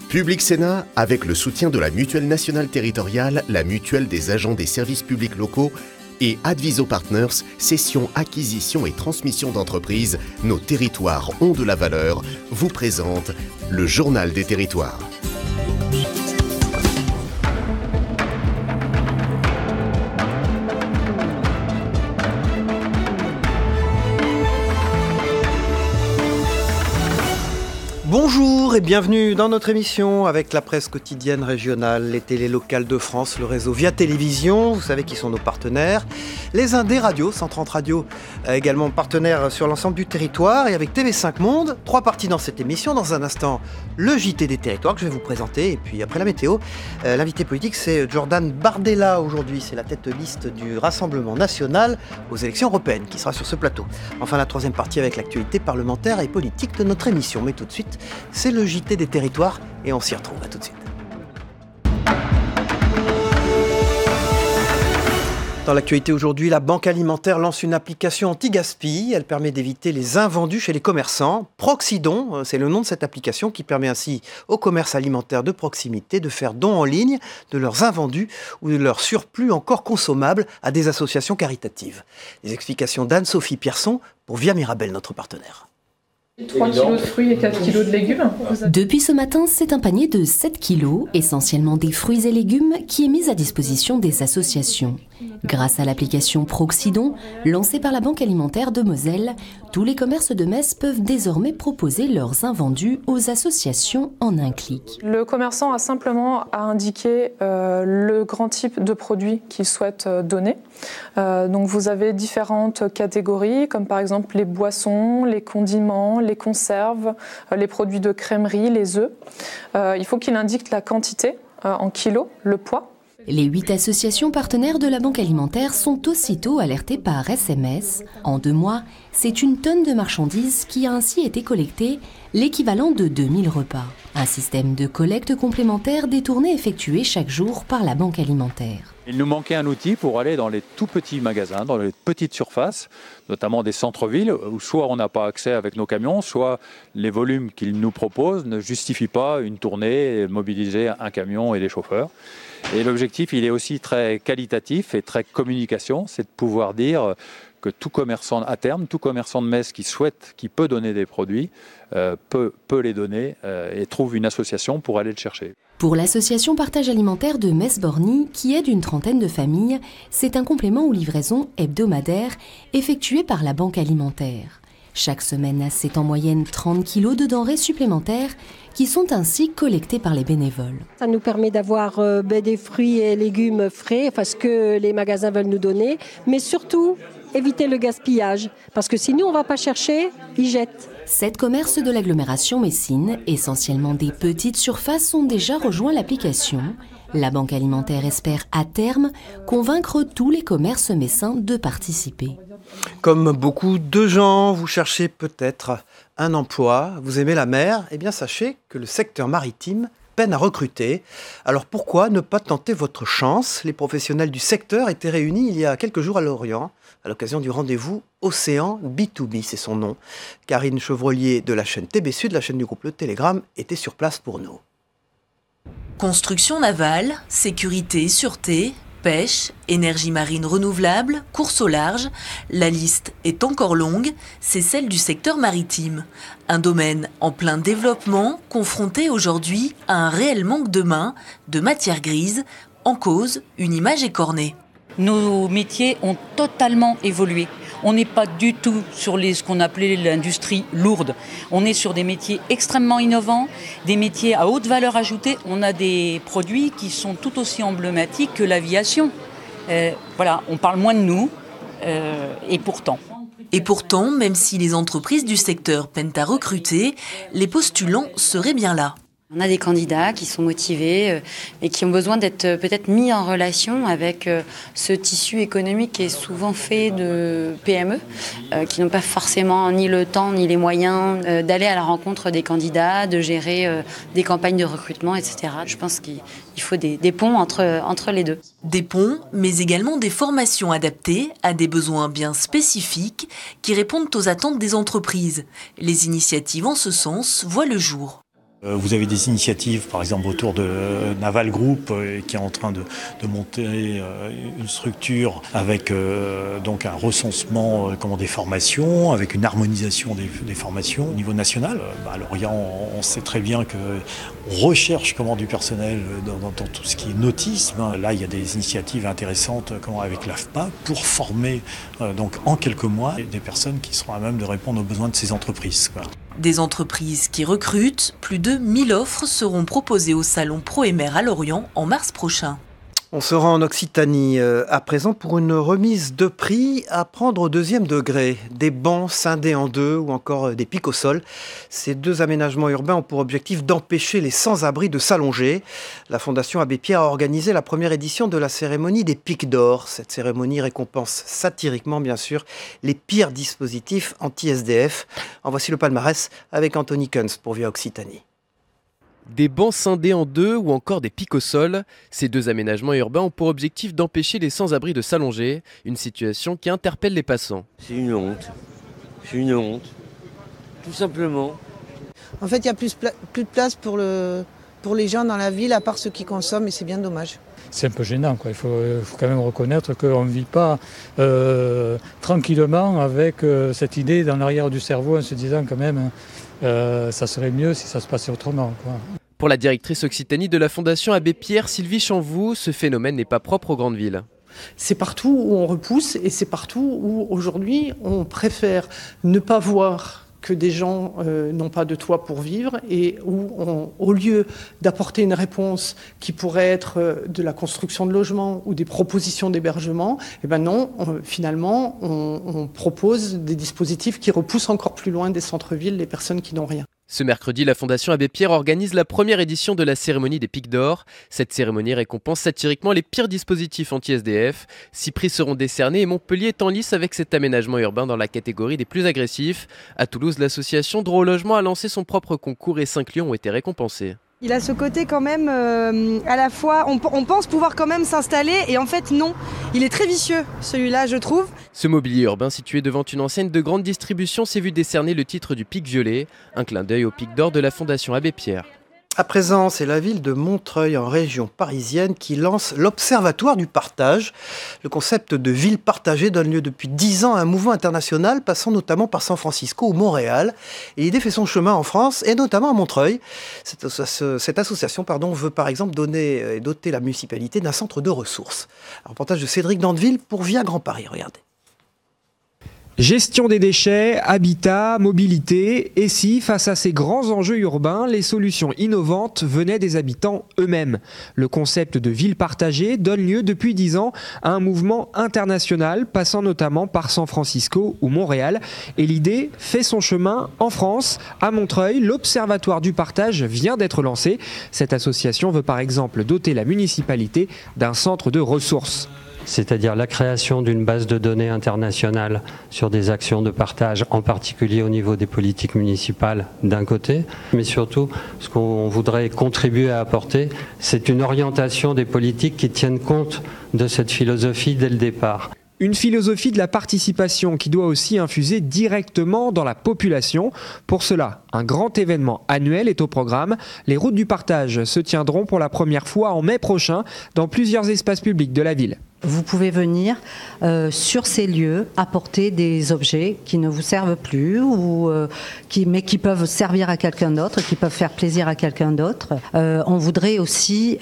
Public Sénat, avec le soutien de la Mutuelle nationale territoriale, la Mutuelle des agents des services publics locaux et Adviso Partners, cession, acquisition et transmission d'entreprises, nos territoires ont de la valeur, vous présente le Journal des territoires. Bonjour et bienvenue dans notre émission avec la presse quotidienne régionale, les télés locales de France, le réseau Via Télévision, vous savez qui sont nos partenaires, les Indés Radio, 130 Radio, également partenaires sur l'ensemble du territoire, et avec TV5 Monde, 3 parties dans cette émission. Dans un instant, le JT des territoires que je vais vous présenter, et puis après la météo, l'invité politique c'est Jordan Bardella aujourd'hui, c'est la tête de liste du Rassemblement National aux élections européennes qui sera sur ce plateau. Enfin la troisième partie avec l'actualité parlementaire et politique de notre émission, mais tout de suite, c'est le JT des territoires et on s'y retrouve. À tout de suite. Dans l'actualité aujourd'hui, la Banque Alimentaire lance une application anti-gaspi. Elle permet d'éviter les invendus chez les commerçants. Proxidon, c'est le nom de cette application qui permet ainsi aux commerces alimentaires de proximité de faire don en ligne de leurs invendus ou de leurs surplus encore consommables à des associations caritatives. Les explications d'Anne-Sophie Pierson pour Via Mirabel, notre partenaire. 3 kg de fruits et 4 kg de légumes. Depuis ce matin, c'est un panier de 7 kg, essentiellement des fruits et légumes, qui est mis à disposition des associations. Grâce à l'application Proxidon, lancée par la Banque Alimentaire de Moselle, tous les commerces de Metz peuvent désormais proposer leurs invendus aux associations en un clic. Le commerçant a simplement à indiquer le grand type de produit qu'il souhaite donner. Donc vous avez différentes catégories, comme par exemple les boissons, les condiments, les conserves, les produits de crèmerie, les œufs. Il faut qu'il indique la quantité en kilos, le poids. Les 8 associations partenaires de la Banque Alimentaire sont aussitôt alertées par SMS. En 2 mois, c'est une tonne de marchandises qui a ainsi été collectée, l'équivalent de 2000 repas. Un système de collecte complémentaire détourné effectué chaque jour par la Banque Alimentaire. Il nous manquait un outil pour aller dans les tout petits magasins, dans les petites surfaces, notamment des centres-villes, où soit on n'a pas accès avec nos camions, soit les volumes qu'ils nous proposent ne justifient pas une tournée et mobiliser un camion et des chauffeurs. Et l'objectif, il est aussi très qualitatif et très communication, c'est de pouvoir dire que tout commerçant à terme, tout commerçant de Metz qui peut donner des produits, peut les donner et trouve une association pour aller le chercher. Pour l'association Partage Alimentaire de Metz-Borny, qui aide une trentaine de familles, c'est un complément aux livraisons hebdomadaires effectué par la Banque Alimentaire. Chaque semaine, c'est en moyenne 30 kilos de denrées supplémentaires qui sont ainsi collectés par les bénévoles. Ça nous permet d'avoir des fruits et légumes frais, parce que les magasins veulent nous donner, mais surtout éviter le gaspillage, parce que sinon on ne va pas chercher, ils jettent. 7 commerces de l'agglomération messine, essentiellement des petites surfaces, ont déjà rejoint l'application. La Banque Alimentaire espère à terme convaincre tous les commerces messins de participer. Comme beaucoup de gens, vous cherchez peut-être un emploi, vous aimez la mer, eh bien sachez que le secteur maritime peine à recruter. Alors pourquoi ne pas tenter votre chance ? Les professionnels du secteur étaient réunis il y a quelques jours à Lorient, à l'occasion du rendez-vous Océan B2B, c'est son nom. Karine Chevrolier de la chaîne TB Sud, la chaîne du groupe Le Télégramme, était sur place pour nous. Construction navale, sécurité, sûreté, pêche, énergie marine renouvelable, course au large, la liste est encore longue, c'est celle du secteur maritime. Un domaine en plein développement, confronté aujourd'hui à un réel manque de main, de matière grise, en cause une image écornée. Nos métiers ont totalement évolué. On n'est pas du tout sur ce qu'on appelait l'industrie lourde. On est sur des métiers extrêmement innovants, des métiers à haute valeur ajoutée. On a des produits qui sont tout aussi emblématiques que l'aviation. On parle moins de nous, et pourtant. Et pourtant, même si les entreprises du secteur peinent à recruter, les postulants seraient bien là. On a des candidats qui sont motivés et qui ont besoin d'être peut-être mis en relation avec ce tissu économique qui est souvent fait de PME, qui n'ont pas forcément ni le temps ni les moyens d'aller à la rencontre des candidats, de gérer des campagnes de recrutement, etc. Je pense qu'il faut des ponts entre les deux. Des ponts, mais également des formations adaptées à des besoins bien spécifiques qui répondent aux attentes des entreprises. Les initiatives en ce sens voient le jour. Vous avez des initiatives, par exemple autour de Naval Group, qui est en train de monter une structure avec donc un recensement des formations, avec une harmonisation des formations au niveau national. À Lorient, on sait très bien qu'on recherche du personnel dans tout ce qui est nautisme. Là, il y a des initiatives intéressantes avec l'AFPA pour former donc en quelques mois des personnes qui seront à même de répondre aux besoins de ces entreprises. Des entreprises qui recrutent, plus de 1000 offres seront proposées au salon ProEmer à Lorient en mars prochain. On se rend en Occitanie à présent pour une remise de prix à prendre au deuxième degré. Des bancs scindés en deux ou encore des pics au sol. Ces deux aménagements urbains ont pour objectif d'empêcher les sans-abri de s'allonger. La Fondation Abbé Pierre a organisé la première édition de la cérémonie des pics d'or. Cette cérémonie récompense satiriquement, bien sûr, les pires dispositifs anti-SDF. En voici le palmarès avec Anthony Kunz pour Via Occitanie. Des bancs scindés en deux ou encore des pics au sol, ces deux aménagements urbains ont pour objectif d'empêcher les sans-abri de s'allonger, une situation qui interpelle les passants. C'est une honte, tout simplement. En fait, il n'y a plus de place pour les gens dans la ville, à part ceux qui consomment, et c'est bien dommage. C'est un peu gênant, quoi. Il faut quand même reconnaître qu'on ne vit pas tranquillement avec cette idée dans l'arrière du cerveau en se disant quand même ça serait mieux si ça se passait autrement, quoi. Pour la directrice Occitanie de la Fondation Abbé Pierre, Sylvie Chanvoux, ce phénomène n'est pas propre aux grandes villes. C'est partout où on repousse et c'est partout où aujourd'hui on préfère ne pas voir que des gens n'ont pas de toit pour vivre et où, au lieu d'apporter une réponse qui pourrait être de la construction de logements ou des propositions d'hébergement, finalement, on propose des dispositifs qui repoussent encore plus loin des centres-villes les personnes qui n'ont rien. Ce mercredi, la Fondation Abbé Pierre organise la première édition de la cérémonie des pics d'or. Cette cérémonie récompense satiriquement les pires dispositifs anti-SDF. 6 prix seront décernés et Montpellier est en lice avec cet aménagement urbain dans la catégorie des plus agressifs. À Toulouse, l'association Droit au logement a lancé son propre concours et 5 lions ont été récompensés. Il a ce côté quand même, à la fois, on pense pouvoir quand même s'installer et en fait non, il est très vicieux celui-là je trouve. Ce mobilier urbain situé devant une enseigne de grande distribution s'est vu décerner le titre du pic violet, un clin d'œil au pic d'or de la Fondation Abbé Pierre. À présent, c'est la ville de Montreuil en région parisienne qui lance l'Observatoire du partage. Le concept de ville partagée donne lieu depuis 10 ans à un mouvement international passant notamment par San Francisco ou Montréal. Et l'idée fait son chemin en France et notamment à Montreuil. Cette association veut par exemple doter la municipalité d'un centre de ressources. Un reportage de Cédric Dandeville pour Via Grand Paris, regardez. Gestion des déchets, habitat, mobilité, et si, face à ces grands enjeux urbains, les solutions innovantes venaient des habitants eux-mêmes. Le concept de ville partagée donne lieu depuis 10 ans à un mouvement international passant notamment par San Francisco ou Montréal. Et l'idée fait son chemin en France. À Montreuil, l'Observatoire du partage vient d'être lancé. Cette association veut par exemple doter la municipalité d'un centre de ressources. C'est-à-dire la création d'une base de données internationale sur des actions de partage, en particulier au niveau des politiques municipales d'un côté, mais surtout ce qu'on voudrait contribuer à apporter, c'est une orientation des politiques qui tiennent compte de cette philosophie dès le départ. Une philosophie de la participation qui doit aussi infuser directement dans la population. Pour cela, un grand événement annuel est au programme. Les routes du partage se tiendront pour la première fois en mai prochain dans plusieurs espaces publics de la ville. Vous pouvez venir sur ces lieux apporter des objets qui ne vous servent plus mais qui peuvent servir à quelqu'un d'autre, qui peuvent faire plaisir à quelqu'un d'autre. On voudrait aussi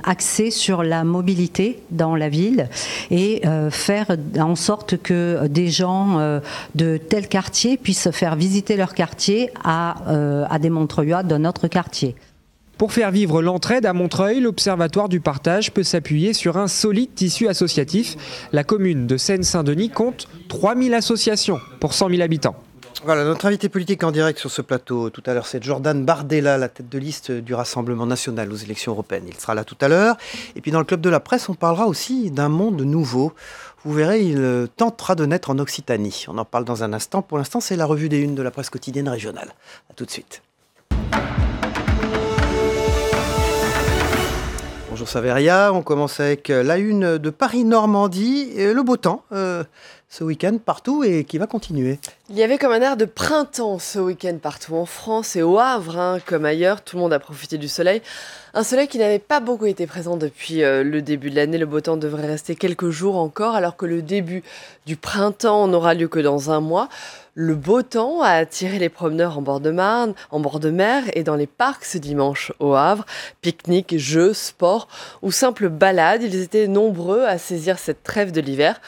axer sur la mobilité dans la ville et faire en sorte que des gens de tel quartier puissent faire visiter leur quartier à des Montreuillois d'un autre quartier. Pour faire vivre l'entraide à Montreuil, l'Observatoire du partage peut s'appuyer sur un solide tissu associatif. La commune de Seine-Saint-Denis compte 3000 associations pour 100 000 habitants. Voilà, notre invité politique en direct sur ce plateau tout à l'heure, c'est Jordan Bardella, la tête de liste du Rassemblement national aux élections européennes. Il sera là tout à l'heure. Et puis dans le Club de la Presse, on parlera aussi d'un monde nouveau. Vous verrez, il tentera de naître en Occitanie. On en parle dans un instant. Pour l'instant, c'est la revue des unes de la presse quotidienne régionale. A tout de suite. Bonjour Saveria, on commence avec la une de Paris-Normandie. Le beau temps ce week-end partout et qui va continuer. Il y avait comme un air de printemps ce week-end partout en France et au Havre, comme ailleurs. Tout le monde a profité du soleil. Un soleil qui n'avait pas beaucoup été présent depuis le début de l'année. Le beau temps devrait rester quelques jours encore, alors que le début du printemps n'aura lieu que dans un mois. Le beau temps a attiré les promeneurs en bord de Marne, en bord de mer et dans les parcs ce dimanche au Havre. Pique-nique, jeux, sport ou simples balades, ils étaient nombreux à saisir cette trêve de l'hiver,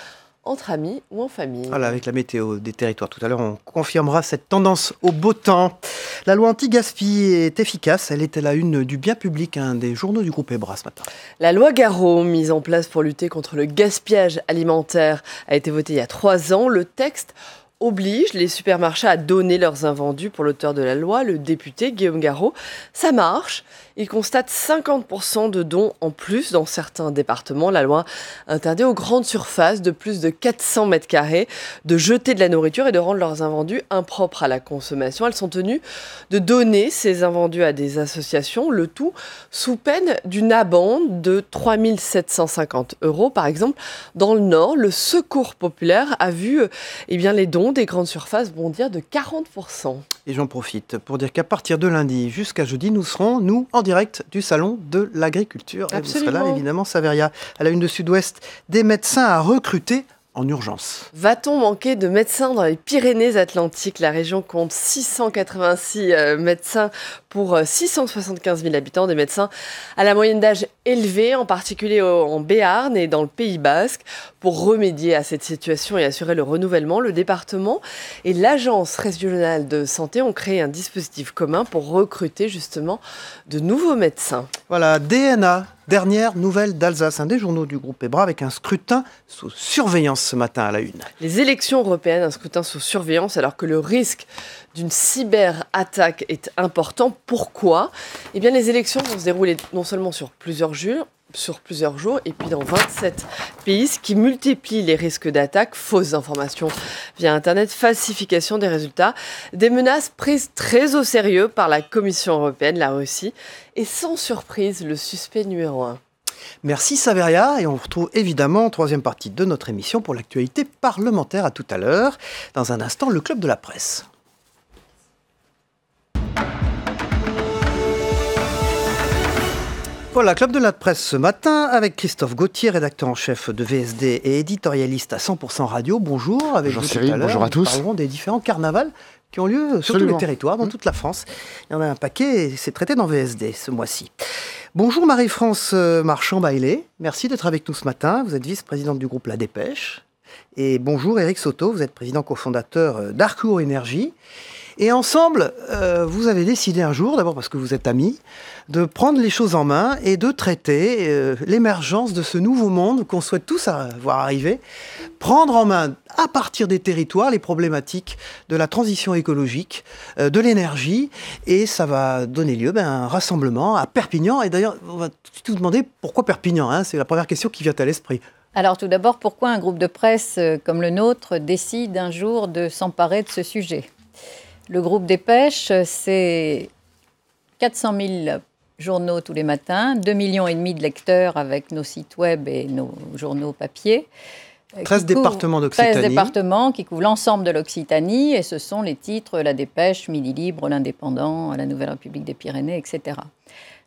entre amis ou en famille. Voilà, avec la météo des territoires. Tout à l'heure, on confirmera cette tendance au beau temps. La loi anti-gaspi est efficace. Elle est à la une du bien public, un des journaux du groupe EBRA ce matin. La loi Garot, mise en place pour lutter contre le gaspillage alimentaire, a été votée il y a 3 ans. Le texte oblige les supermarchés à donner leurs invendus. Pour l'auteur de la loi, le député Guillaume Garot. Ça marche. Il constate 50% de dons en plus dans certains départements. La loi interdit aux grandes surfaces de plus de 400 mètres carrés de jeter de la nourriture et de rendre leurs invendus impropres à la consommation. Elles sont tenues de donner ces invendus à des associations, le tout sous peine d'une amende de 3 750 €. Par exemple, dans le Nord, le Secours populaire a vu les dons des grandes surfaces bondir de 40%. Et j'en profite pour dire qu'à partir de lundi jusqu'à jeudi, nous serons, en direct du Salon de l'Agriculture. Et vous serez là, évidemment, Saveria, à la une de Sud-Ouest, des médecins à recruter en urgence. Va-t-on manquer de médecins dans les Pyrénées-Atlantiques ? La région compte 686 médecins pour 675 000 habitants, des médecins à la moyenne d'âge élevée, en particulier en Béarn et dans le Pays Basque. Pour remédier à cette situation et assurer le renouvellement, le département et l'Agence régionale de santé ont créé un dispositif commun pour recruter justement de nouveaux médecins. Voilà, DNA, dernière nouvelle d'Alsace, un des journaux du groupe EBRA avec un scrutin sous surveillance ce matin à la une. Les élections européennes, un scrutin sous surveillance alors que le risque d'une cyberattaque est important. Pourquoi ? Les élections vont se dérouler non seulement sur plusieurs jours, et puis dans 27 pays, ce qui multiplie les risques d'attaque, fausses informations via Internet, falsification des résultats, des menaces prises très au sérieux par la Commission européenne, la Russie, et sans surprise, le suspect numéro 1. Merci Saveria, et on retrouve évidemment en troisième partie de notre émission pour l'actualité parlementaire. À tout à l'heure. Dans un instant, le Club de la Presse. Voilà, Club de la Presse ce matin avec Christophe Gauthier, rédacteur en chef de VSD et éditorialiste à 100% Radio. Bonjour. Bonjour Cyril, bonjour à tous. Nous parlerons des différents carnavals qui ont lieu sur tous les territoires, dans toute la France. Il y en a un paquet et c'est traité dans VSD ce mois-ci. Bonjour Marie-France Marchand-Bailey, merci d'être avec nous ce matin. Vous êtes vice-présidente du groupe La Dépêche. Et bonjour Éric Soto, vous êtes président cofondateur d'Arcour Énergie. Et ensemble, vous avez décidé un jour, d'abord parce que vous êtes amis, de prendre les choses en main et de traiter l'émergence de ce nouveau monde qu'on souhaite tous voir arriver. Prendre en main, à partir des territoires, les problématiques de la transition écologique, de l'énergie. Et ça va donner lieu à un rassemblement à Perpignan. Et d'ailleurs, on va tout demander pourquoi Perpignan, c'est la première question qui vient à l'esprit. Alors tout d'abord, pourquoi un groupe de presse comme le nôtre décide un jour de s'emparer de ce sujet ? Le groupe Dépêche, c'est 400 000 journaux tous les matins, 2,5 millions de lecteurs avec nos sites web et nos journaux papier. 13 départements d'Occitanie. 13 départements qui couvrent l'ensemble de l'Occitanie, et ce sont les titres La Dépêche, Midi Libre, L'Indépendant, La Nouvelle République des Pyrénées, etc.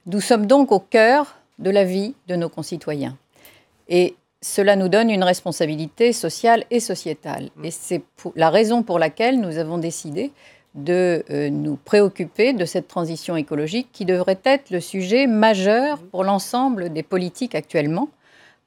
Nous sommes donc au cœur de la vie de nos concitoyens. Et cela nous donne une responsabilité sociale et sociétale. Et c'est la raison pour laquelle nous avons décidé de nous préoccuper de cette transition écologique qui devrait être le sujet majeur pour l'ensemble des politiques actuellement.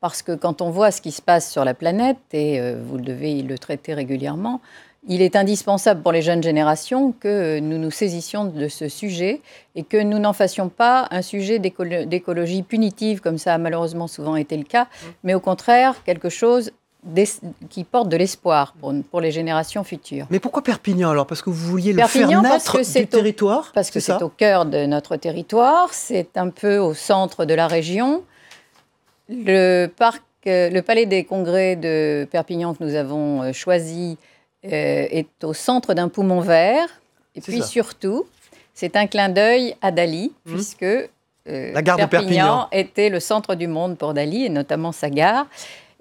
Parce que quand on voit ce qui se passe sur la planète, et vous devez le traiter régulièrement, il est indispensable pour les jeunes générations que nous nous saisissions de ce sujet et que nous n'en fassions pas un sujet d'écologie punitive, comme ça a malheureusement souvent été le cas, mais au contraire quelque chose qui porte de l'espoir pour les générations futures. Mais pourquoi Perpignan alors ? Parce que vous vouliez le faire naître du territoire ? Parce que c'est au cœur de notre territoire, c'est un peu au centre de la région. Le palais des congrès de Perpignan que nous avons choisi est au centre d'un poumon vert. Et puis surtout, c'est un clin d'œil à Dali, puisque la gare de Perpignan était le centre du monde pour Dali, et notamment sa gare.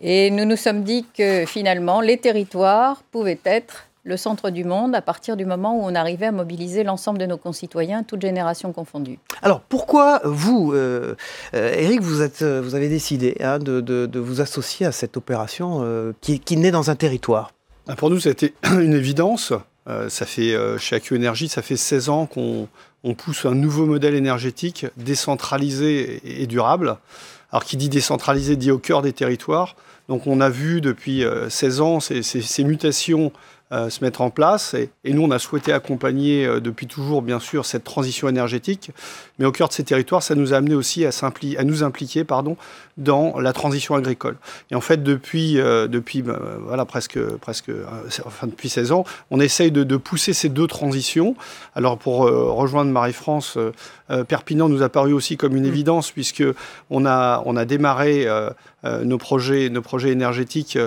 Et nous nous sommes dit que finalement, les territoires pouvaient être le centre du monde à partir du moment où on arrivait à mobiliser l'ensemble de nos concitoyens, toutes générations confondues. Alors pourquoi vous, Éric, vous avez décidé de vous associer à cette opération qui naît dans un territoire ? Pour nous, ça a été une évidence. Ça fait, chez AQ Énergie, ça fait 16 ans qu'on pousse un nouveau modèle énergétique décentralisé et durable. Alors qui dit décentralisé dit au cœur des territoires. Donc on a vu depuis 16 ans ces mutations se mettre en place. Et nous, on a souhaité accompagner depuis toujours, bien sûr, cette transition énergétique. Mais au cœur de ces territoires, ça nous a amené aussi à nous impliquer dans la transition agricole. Et en fait, depuis depuis 16 ans, on essaye de pousser ces deux transitions. Alors, pour rejoindre Marie-France, Perpignan nous a paru aussi comme une évidence, puisqu'on a démarré nos projets énergétiques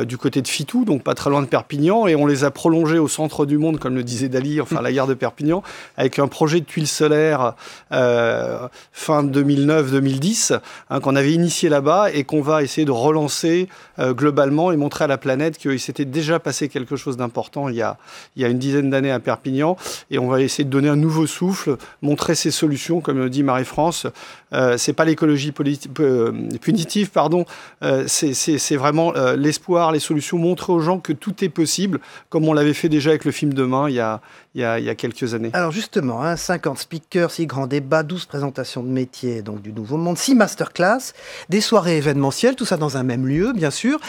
du côté de Fitou, donc pas très loin de Perpignan, et on les a prolongés au centre du monde, comme le disait Dali, enfin la gare de Perpignan, avec un projet de tuiles solaires fin 2009-2010, qu'on avait initié là-bas et qu'on va essayer de relancer globalement et montrer à la planète qu'il s'était déjà passé quelque chose d'important il y a une dizaine d'années à Perpignan, et on va essayer de donner un nouveau souffle, montrer ces solutions, comme le dit Marie-France. C'est pas l'écologie punitive, pardon. C'est vraiment l'espoir, les solutions, montrer aux gens que tout est possible, comme on l'avait fait déjà avec le film Demain il y a quelques années. Alors justement, 50 speakers, 6 grands débats, 12 présentations de métiers donc du Nouveau Monde, 6 masterclass, des soirées événementielles, tout ça dans un même lieu, bien sûr.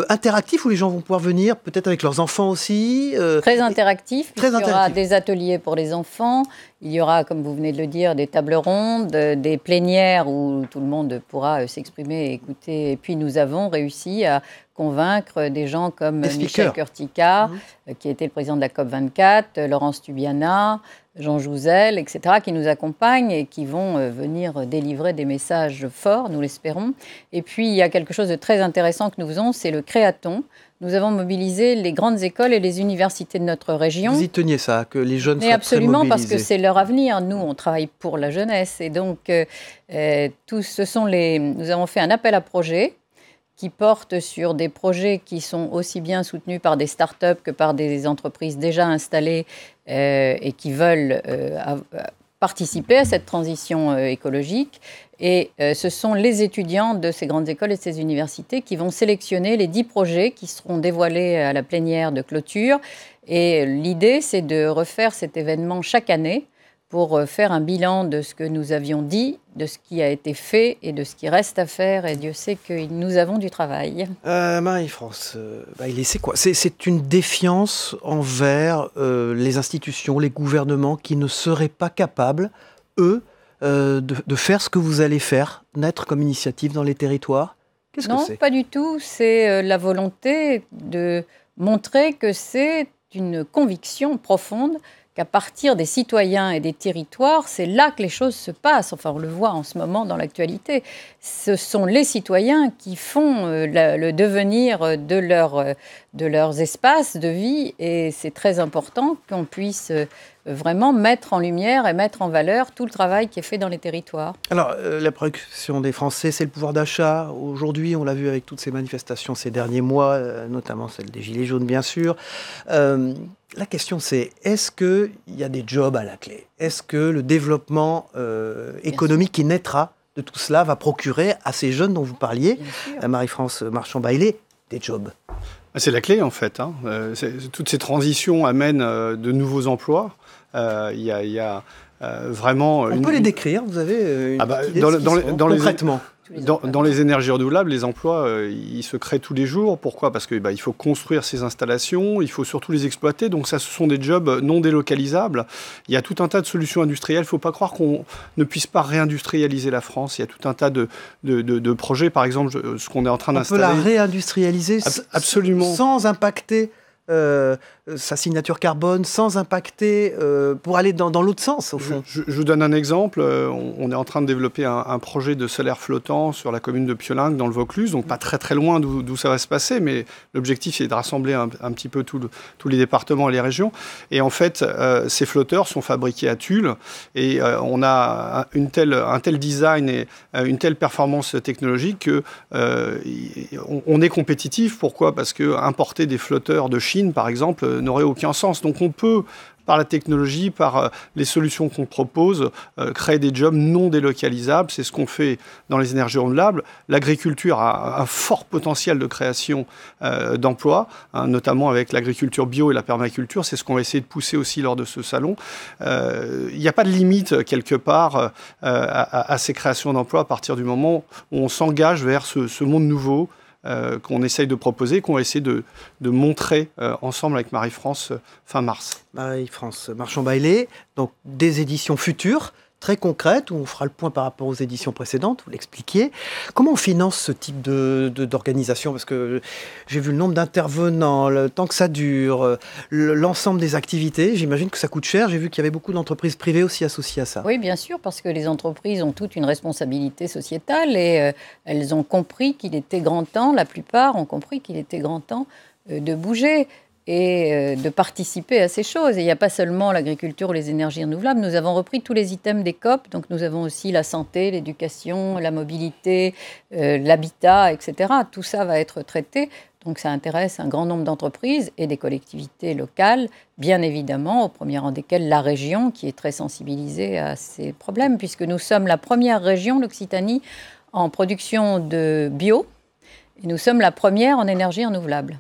Interactif, où les gens vont pouvoir venir, peut-être avec leurs enfants aussi. Très interactif, il y aura des ateliers pour les enfants. Il y aura, comme vous venez de le dire, des tables rondes, des plénières où tout le monde pourra s'exprimer et écouter. Et puis nous avons réussi à convaincre des gens comme Michel Kurtika, qui était le président de la COP24, Laurence Tubiana, Jean Jouzel, etc., qui nous accompagnent et qui vont venir délivrer des messages forts, nous l'espérons. Et puis il y a quelque chose de très intéressant que nous faisons, c'est le créaton. Nous avons mobilisé les grandes écoles et les universités de notre région. Vous y teniez ça, que les jeunes soient très mobilisés. Absolument, parce que c'est leur avenir. Nous, on travaille pour la jeunesse. Et donc, nous avons fait un appel à projets qui porte sur des projets qui sont aussi bien soutenus par des start-up que par des entreprises déjà installées et qui veulent participer à cette transition écologique. Et ce sont les étudiants de ces grandes écoles et de ces universités qui vont sélectionner les 10 projets qui seront dévoilés à la plénière de clôture. Et l'idée, c'est de refaire cet événement chaque année pour faire un bilan de ce que nous avions dit, de ce qui a été fait et de ce qui reste à faire. Et Dieu sait que nous avons du travail. Marie-France, c'est quoi ? C'est une défiance envers les institutions, les gouvernements qui ne seraient pas capables, eux, de faire ce que vous allez faire, naître comme initiative dans les territoires ? Qu'est-ce que c'est ? Non, pas du tout. C'est la volonté de montrer que c'est une conviction profonde qu'à partir des citoyens et des territoires, c'est là que les choses se passent. Enfin, on le voit en ce moment dans l'actualité. Ce sont les citoyens qui font le devenir de leurs espaces de vie, et c'est très important qu'on puisse vraiment mettre en lumière et mettre en valeur tout le travail qui est fait dans les territoires. Alors, la préoccupation des Français, c'est le pouvoir d'achat. Aujourd'hui, on l'a vu avec toutes ces manifestations ces derniers mois, notamment celle des Gilets jaunes, bien sûr. La question, c'est est-ce qu'il y a des jobs à la clé ? Est-ce que le développement économique qui naîtra de tout cela va procurer à ces jeunes dont vous parliez, Marie-France Marchand-Bailey, des jobs ? C'est la clé, en fait. Toutes ces transitions amènent de nouveaux emplois. Il y a vraiment... On peut les décrire, vous avez une idée concrètement. Dans les énergies renouvelables, les emplois, ils se créent tous les jours. Pourquoi ? Parce qu'il faut construire ces installations, il faut surtout les exploiter. Donc ça, ce sont des jobs non délocalisables. Il y a tout un tas de solutions industrielles. Il ne faut pas croire qu'on ne puisse pas réindustrialiser la France. Il y a tout un tas de projets. Par exemple, ce qu'on est en train d'installer... On peut la réindustrialiser absolument. Sans impacter sa signature carbone sans impacter, pour aller dans l'autre sens, au fond. Je vous donne un exemple. On est en train de développer un projet de solaire flottant sur la commune de Piolingue, dans le Vaucluse, donc pas très très loin d'où ça va se passer, mais l'objectif c'est de rassembler un petit peu tous les départements et les régions. Et en fait, ces flotteurs sont fabriqués à Tulle, et on a un tel design et une telle performance technologique qu'on est compétitif. Pourquoi ? Parce que importer des flotteurs de Chine, par exemple, n'aurait aucun sens. Donc on peut, par la technologie, par les solutions qu'on propose, créer des jobs non délocalisables. C'est ce qu'on fait dans les énergies renouvelables. L'agriculture a un fort potentiel de création d'emplois, notamment avec l'agriculture bio et la permaculture. C'est ce qu'on va essayer de pousser aussi lors de ce salon. Il n'y a pas de limite, quelque part, à ces créations d'emplois à partir du moment où on s'engage vers ce monde nouveau qu'on essaye de proposer, qu'on va essayer de montrer ensemble avec Marie-France fin mars. Marie-France Marchand-Baillet, donc des éditions futures, très concrètes, où on fera le point par rapport aux éditions précédentes, vous l'expliquiez. Comment on finance ce type d'organisation ? Parce que j'ai vu le nombre d'intervenants, le temps que ça dure, l'ensemble des activités. J'imagine que ça coûte cher. J'ai vu qu'il y avait beaucoup d'entreprises privées aussi associées à ça. Oui, bien sûr, parce que les entreprises ont toute une responsabilité sociétale et elles ont compris qu'il était grand temps, la plupart ont compris qu'il était grand temps de bouger et de participer à ces choses. Et il n'y a pas seulement l'agriculture ou les énergies renouvelables. Nous avons repris tous les items des COP. Donc nous avons aussi la santé, l'éducation, la mobilité, l'habitat, etc. Tout ça va être traité. Donc ça intéresse un grand nombre d'entreprises et des collectivités locales, bien évidemment, au premier rang desquelles la région, qui est très sensibilisée à ces problèmes, puisque nous sommes la première région, l'Occitanie, en production de bio, et nous sommes la première en énergie renouvelable.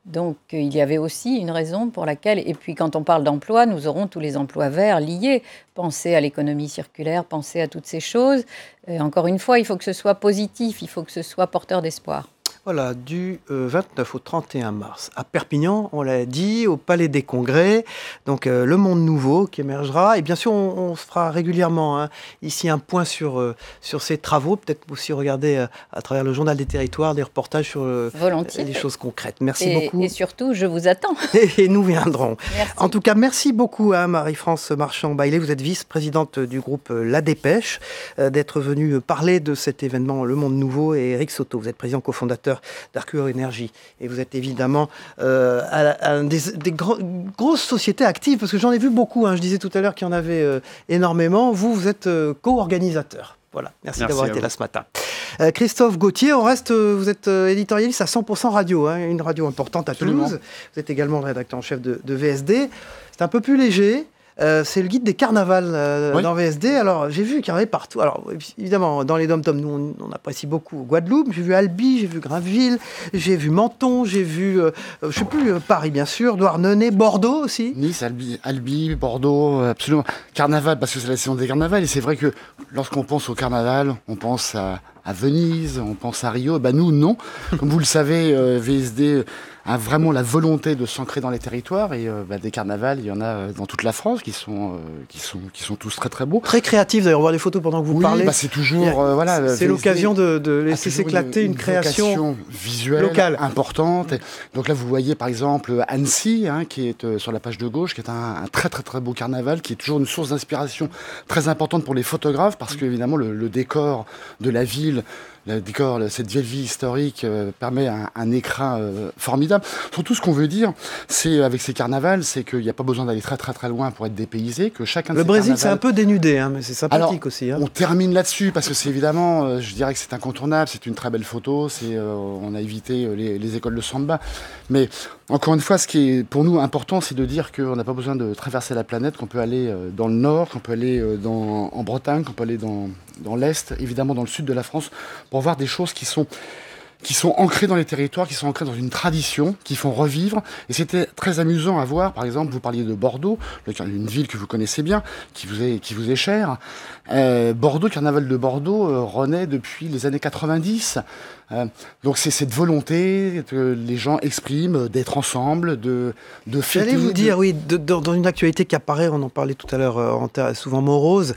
Donc, il y avait aussi une raison pour laquelle, et puis quand on parle d'emploi, nous aurons tous les emplois verts liés. Pensez à l'économie circulaire, pensez à toutes ces choses. Et encore une fois, il faut que ce soit positif, il faut que ce soit porteur d'espoir. Voilà, du 29 au 31 mars, à Perpignan, on l'a dit, au Palais des Congrès, donc le monde nouveau qui émergera. Et bien sûr, on se fera régulièrement ici un point sur ces travaux, peut-être aussi regarder à travers le Journal des Territoires des reportages sur les choses concrètes. Merci beaucoup. Et surtout, je vous attends. Et nous viendrons. Merci. En tout cas, merci beaucoup à Marie-France Marchand-Baillet. Vous êtes vice-présidente du groupe La Dépêche, d'être venue parler de cet événement Le Monde Nouveau. Et Eric Soto, vous êtes président cofondateur d'Arcuor Énergie. Et vous êtes évidemment à des grosses sociétés actives, parce que j'en ai vu beaucoup. Je disais tout à l'heure qu'il y en avait énormément. Vous êtes co-organisateur. Voilà, merci d'avoir été là ce matin. Christophe Gauthier, vous êtes éditorialiste à 100% radio, une radio importante à Toulouse. Vous êtes également le rédacteur en chef de VSD. C'est un peu plus léger. C'est le guide des carnavals dans VSD. Alors, j'ai vu qu'il y en avait partout. Alors, évidemment, dans les dom-toms, nous, on apprécie beaucoup Guadeloupe. J'ai vu Albi, j'ai vu Graville, j'ai vu Menton, j'ai vu, je ne sais plus, Paris, bien sûr, Douarnenez, Bordeaux aussi. Nice, Albi, Bordeaux, absolument. Carnaval, parce que c'est la saison des carnavals. Et c'est vrai que lorsqu'on pense au carnaval, on pense à Venise, on pense à Rio. Nous, non. Comme vous le savez, VSD a vraiment la volonté de s'ancrer dans les territoires, et des carnavals, il y en a dans toute la France qui sont tous très très beaux. Très créatifs d'ailleurs, voir des photos pendant que vous parlez. C'est toujours c'est l'occasion de laisser s'éclater une création visuelle locale importante. Et donc là, vous voyez par exemple Annecy, qui est sur la page de gauche, qui est un très très très beau carnaval, qui est toujours une source d'inspiration très importante pour les photographes, parce que évidemment le décor de la ville, cette vieille vie historique permet un écrin formidable. Surtout, ce qu'on veut dire, c'est avec ces carnavals, c'est qu'il n'y a pas besoin d'aller très très très loin pour être dépaysé, que chacun de ces Brésil, c'est un peu dénudé, mais c'est sympathique aussi. On termine là-dessus, parce que c'est évidemment, je dirais que c'est incontournable, c'est une très belle photo, on a évité les écoles de samba. Mais encore une fois, ce qui est pour nous important, c'est de dire qu'on n'a pas besoin de traverser la planète, qu'on peut aller dans le nord, qu'on peut aller en Bretagne, qu'on peut aller dans l'Est, évidemment dans le sud de la France, pour voir des choses qui sont ancrées dans les territoires, qui sont ancrées dans une tradition, qui font revivre. Et c'était très amusant à voir. Par exemple, vous parliez de Bordeaux, une ville que vous connaissez bien, qui vous est chère. Bordeaux, carnaval de Bordeaux, renaît depuis les années 90. Donc c'est cette volonté que les gens expriment d'être ensemble, de fêter. J'allais vous dire, dans une actualité qui apparaît, on en parlait tout à l'heure, souvent morose,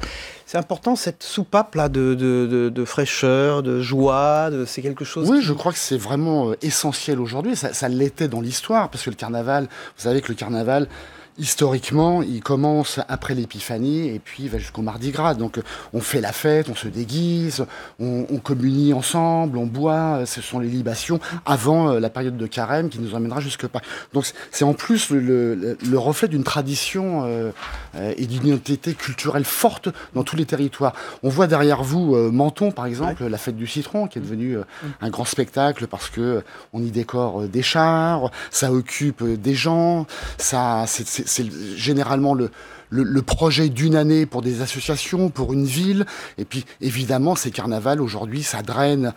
C'est important cette soupape là de fraîcheur, de joie, c'est quelque chose. Oui, je crois que c'est vraiment essentiel aujourd'hui. Ça l'était dans l'histoire, parce que le carnaval, vous savez que le carnaval, historiquement, il commence après l'Épiphanie et puis il va jusqu'au Mardi Gras. Donc on fait la fête, on se déguise, on communie ensemble, on boit. Ce sont les libations avant la période de carême qui nous emmènera jusque Pâques. Donc c'est en plus le reflet d'une tradition et d'une identité culturelle forte dans tous les territoires. On voit derrière vous Menton, par exemple, la fête du citron, qui est devenue un grand spectacle parce que on y décore des chars, ça occupe des gens, c'est généralement le projet d'une année pour des associations, pour une ville. Et puis, évidemment, ces carnavals, aujourd'hui, ça draine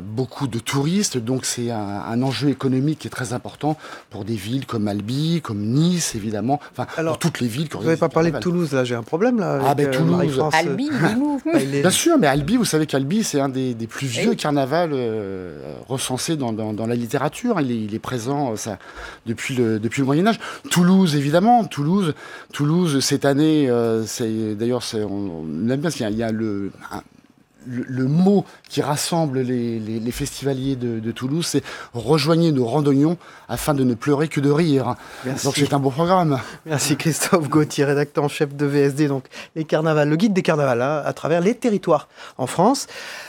beaucoup de touristes. Donc, c'est un enjeu économique qui est très important pour des villes comme Albi, comme Nice, évidemment. Enfin, pour toutes les villes. Vous n'avez pas parlé de Toulouse, là. J'ai un problème, là. Avec Toulouse. Albi, Bien sûr, mais Albi, vous savez qu'Albi, c'est un des plus vieux carnavals recensés dans la littérature. Il est présent depuis le Moyen-Âge. Toulouse, évidemment. Toulouse, cette année, on aime bien, il y a le mot qui rassemble les festivaliers de Toulouse, c'est « Rejoignez nos randonnions afin de ne pleurer que de rire ». Donc c'est un beau programme. Merci Christophe Gauthier, rédacteur en chef de VSD, donc les carnavals, le guide des carnavals à travers les territoires en France.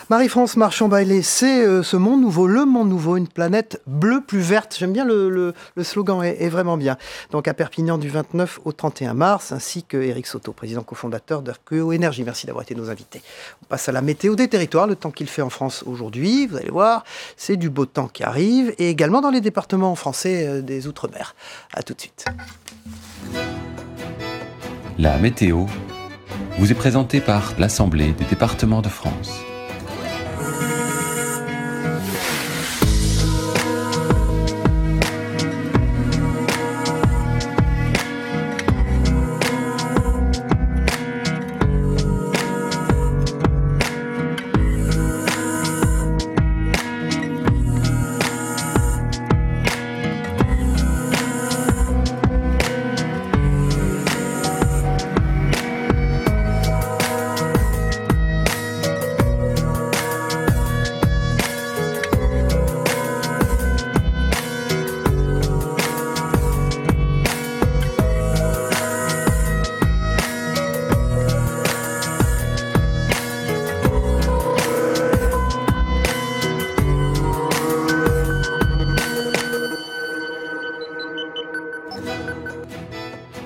Marie-France Marchand-Bailey, c'est ce monde nouveau, le monde nouveau, une planète bleue plus verte. J'aime bien le slogan, est vraiment bien. Donc à Perpignan du 29 au 31 mars, ainsi que Éric Soto, président cofondateur d'Arkeo Énergie. Merci d'avoir été nos invités. On passe à la météo des territoires, le temps qu'il fait en France aujourd'hui. Vous allez voir, c'est du beau temps qui arrive, et également dans les départements français des Outre-mer. À tout de suite. La météo vous est présentée par l'Assemblée des départements de France.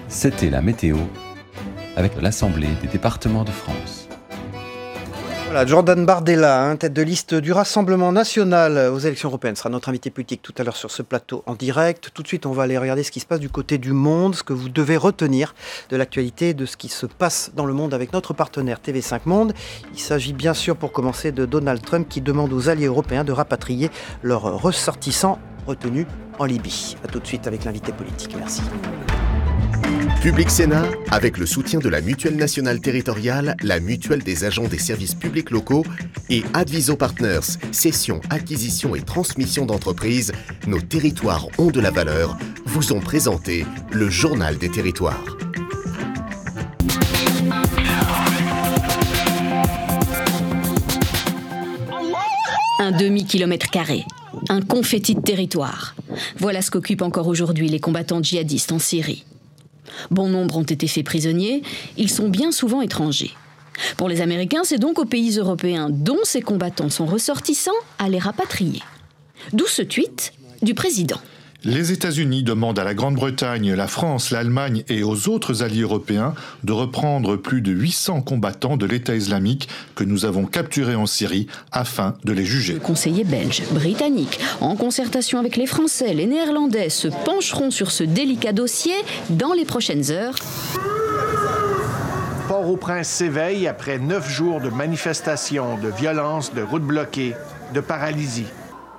C'était la météo avec l'Assemblée des départements de France. Voilà, Jordan Bardella, tête de liste du Rassemblement national aux élections européennes, sera notre invité politique tout à l'heure sur ce plateau en direct. Tout de suite, on va aller regarder ce qui se passe du côté du monde, ce que vous devez retenir de l'actualité, de ce qui se passe dans le monde avec notre partenaire TV5 Monde. Il s'agit bien sûr, pour commencer, de Donald Trump qui demande aux alliés européens de rapatrier leurs ressortissants retenus en Libye. A tout de suite avec l'invité politique. Merci. Public Sénat, avec le soutien de la Mutuelle nationale territoriale, la Mutuelle des agents des services publics locaux et Adviso Partners, cession, acquisition et transmission d'entreprises, nos territoires ont de la valeur, vous ont présenté le Journal des territoires. Un demi-kilomètre carré, un confetti de territoire. Voilà ce qu'occupent encore aujourd'hui les combattants djihadistes en Syrie. Bon nombre ont été faits prisonniers, ils sont bien souvent étrangers. Pour les Américains, c'est donc aux pays européens dont ces combattants sont ressortissants à les rapatrier. D'où ce tweet du président. Les États-Unis demandent à la Grande-Bretagne, la France, l'Allemagne et aux autres alliés européens de reprendre plus de 800 combattants de l'État islamique que nous avons capturés en Syrie afin de les juger. Les conseillers belges, britanniques, en concertation avec les Français, les Néerlandais, se pencheront sur ce délicat dossier dans les prochaines heures. Port-au-Prince s'éveille après 9 jours de manifestations, de violences, de routes bloquées, de paralysie.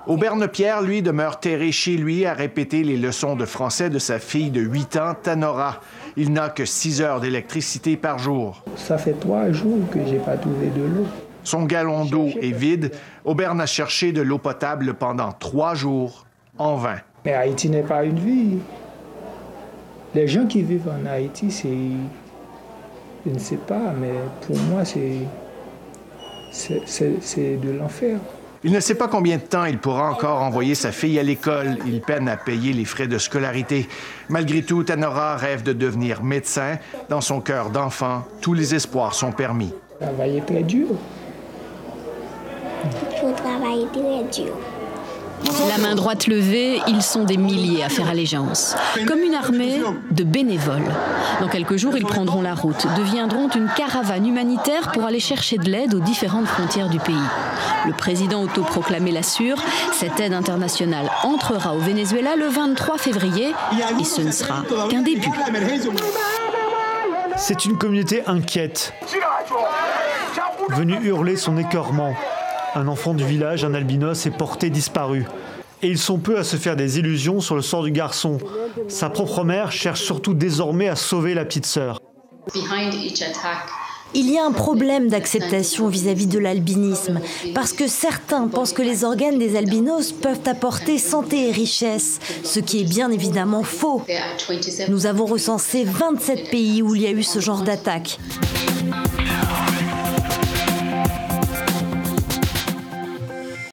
Auberne-Pierre, lui, demeure terré chez lui à répéter les leçons de français de sa fille de 8 ans, Tanora. Il n'a que 6 heures d'électricité par jour. Ça fait 3 jours que j'ai pas trouvé de l'eau. Son galon d'eau est vide. Auberne a cherché de l'eau potable pendant 3 jours, en vain. Mais Haïti n'est pas une ville. Les gens qui vivent en Haïti, Je ne sais pas, mais pour moi, c'est de l'enfer. Il ne sait pas combien de temps il pourra encore envoyer sa fille à l'école. Il peine à payer les frais de scolarité. Malgré tout, Tanora rêve de devenir médecin. Dans son cœur d'enfant, tous les espoirs sont permis. Le travail est très dur. Il faut travailler très dur. La main droite levée, ils sont des milliers à faire allégeance. Comme une armée de bénévoles. Dans quelques jours, ils prendront la route, deviendront une caravane humanitaire pour aller chercher de l'aide aux différentes frontières du pays. Le président autoproclamé l'assure, cette aide internationale entrera au Venezuela le 23 février et ce ne sera qu'un début. C'est une communauté inquiète, venue hurler son écœurement. Un enfant du village, un albinos, est porté disparu. Et ils sont peu à se faire des illusions sur le sort du garçon. Sa propre mère cherche surtout désormais à sauver la petite sœur. Il y a un problème d'acceptation vis-à-vis de l'albinisme, parce que certains pensent que les organes des albinos peuvent apporter santé et richesse, ce qui est bien évidemment faux. Nous avons recensé 27 pays où il y a eu ce genre d'attaque.